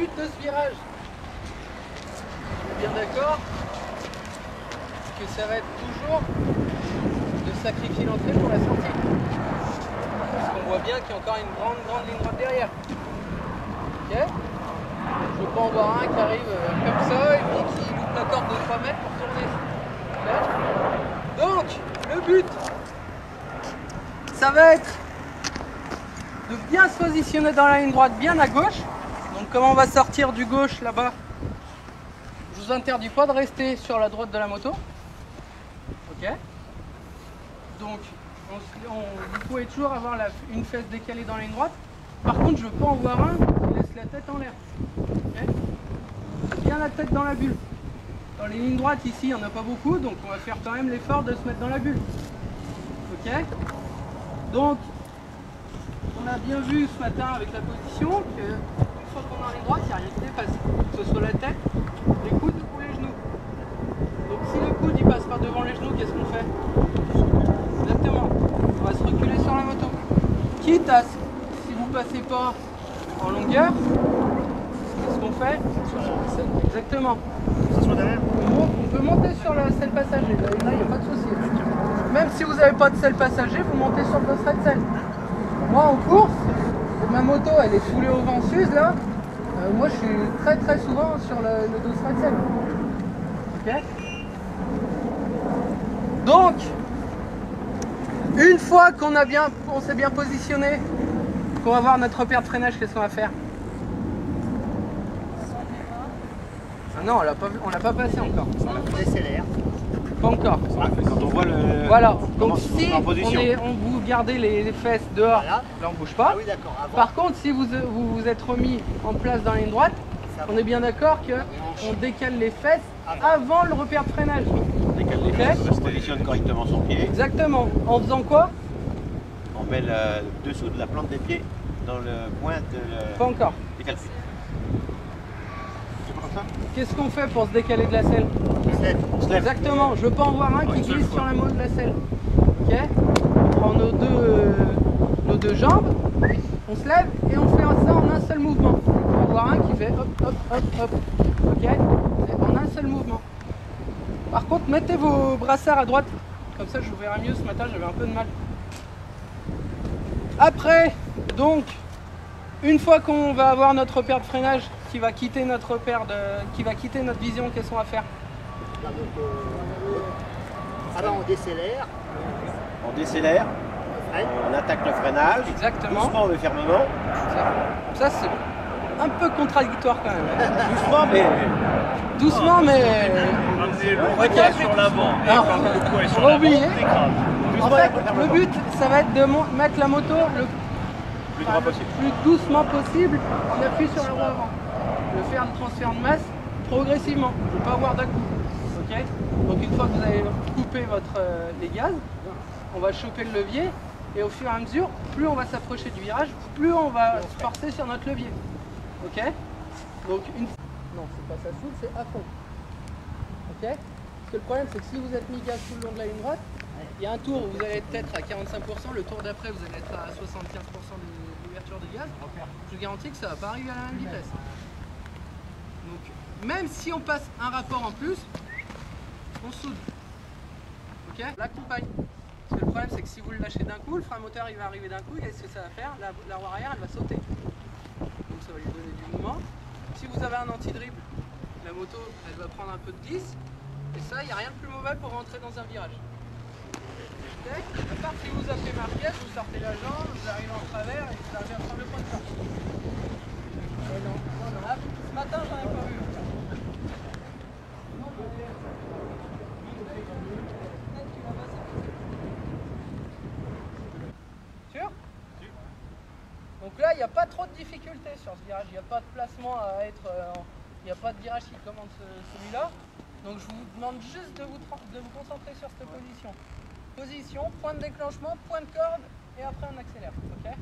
but de ce virage, on est bien d'accord que ça va être toujours de sacrifier l'entrée pour la sortie. Parce qu'on voit bien qu'il y a encore une grande ligne droite derrière. Ok? Je veux pas en voir un qui arrive comme ça et puis qui loupe la corde de 3 mètres pour tourner. Okay? Donc, le but, ça va être de bien se positionner dans la ligne droite, bien à gauche. Donc comme on va sortir du gauche là-bas, je vous interdis pas de rester sur la droite de la moto. Ok. Donc vous pouvez toujours avoir une fesse décalée dans la ligne droite. Par contre, je veux pas en voir un qui laisse la tête en l'air. Okay. Bien la tête dans la bulle. Dans les lignes droites ici, il n'y en a pas beaucoup, donc on va faire quand même l'effort de se mettre dans la bulle. Ok. Donc on a bien vu ce matin avec la position que une fois qu'on est en ligne droite, il n'y a rien qui dépasse. Que ce soit la tête, les coudes ou les genoux. Donc si le coude il passe par devant les genoux, qu'est-ce qu'on fait? Exactement. On va se reculer sur la moto. Quitte à, si vous ne passez pas en longueur, qu'est-ce qu'on fait? Exactement. On peut monter sur la selle passager. Là, il n'y a pas de souci. Même si vous n'avez pas de selle passager, vous montez sur le dosseret de selle. Moi en course, ma moto elle est foulée au vent Suze là. Moi je suis très souvent sur le dosseret de selle. Ok. Donc, une fois qu'on s'est bien positionné, qu'on va voir notre repère de freinage, qu'est-ce qu'on va faire? Ah non, on l'a pas passé encore. On décélère. Pas encore. Quand on voit le... Voilà, donc si position. on vous gardez les fesses dehors, Voilà. là on bouge pas. Ah oui, d'accord. Avant, Par contre, si vous vous êtes remis en place dans la ligne droite, on est bien d'accord qu'on décale les fesses avant le repère de freinage. On décale les fesses, on positionne correctement son pied. Exactement. En faisant quoi? On met le dessous de la plante des pieds dans le point de... Pas encore. Décale. C'est pas comme ça? Qu'est-ce qu'on fait pour se décaler de la selle? On se lève. Exactement. Je veux pas en voir un qui glisse sur la motte de la selle. Ok? On prend nos deux jambes, on se lève et on fait ça en un seul mouvement. On va en voir un qui fait hop, hop, hop, hop. Ok? Et en un seul mouvement. Par contre, mettez vos brassards à droite. Comme ça, je vous verrai mieux ce matin, j'avais un peu de mal. Après, donc, une fois qu'on va avoir notre repère de freinage qui va quitter notre vision, qu'est-ce qu'on va faire? alors on décélère. On décélère, on attaque le freinage. Exactement. Doucement mais fermement. Ça c'est un peu contradictoire quand même. Doucement mais... Doucement mais... Ramener le poids sur l'avant. Et Alors, quand le poids est sur on va l'avant, oublier. on dégrade. En fait, le but, ça va être de mettre la moto Plus droit possible. plus doucement possible en appui sur la roue avant. De faire le transfert de masse progressivement. Je ne veux pas avoir d'un coup. Okay. Donc une fois que vous avez coupé les gaz, on va choper le levier et au fur et à mesure, plus on va s'approcher du virage, plus on va se forcer sur notre levier. Ok. Donc non, c'est pas ça souffle, c'est à fond. Ok. Parce que le problème, c'est que si vous êtes mis gaz tout le long de la ligne droite, il y a un tour où vous allez être peut-être à 45%, le tour d'après vous allez être à 75% de l'ouverture de gaz. Je vous garantis que ça ne va pas arriver à la même vitesse. Donc même si on passe un rapport en plus, on soude. Ok. L'accompagne. Parce que le problème c'est que si vous le lâchez d'un coup, le frein moteur il va arriver d'un coup, et qu'est-ce que ça va faire? La roue arrière elle va sauter. Donc ça va lui donner du mouvement. Si vous avez un anti-dribble, la moto elle va prendre un peu de glisse. Et ça, il n'y a rien de plus mauvais pour rentrer dans un virage. Okay. À part si vous appelez marche pièce, vous sortez la jambe, vous arrivez en travers et vous arrivez à prendre le point de sortie. Voilà. Ce matin, j'en ai pas vu. Sûr? Donc là, il n'y a pas trop de difficultés sur ce virage. Il n'y a pas de placement à être... il n'y a pas de virage qui commande celui-là. Donc je vous demande juste de vous concentrer sur cette position. Position, point de déclenchement, point de corde et après on accélère. Okay.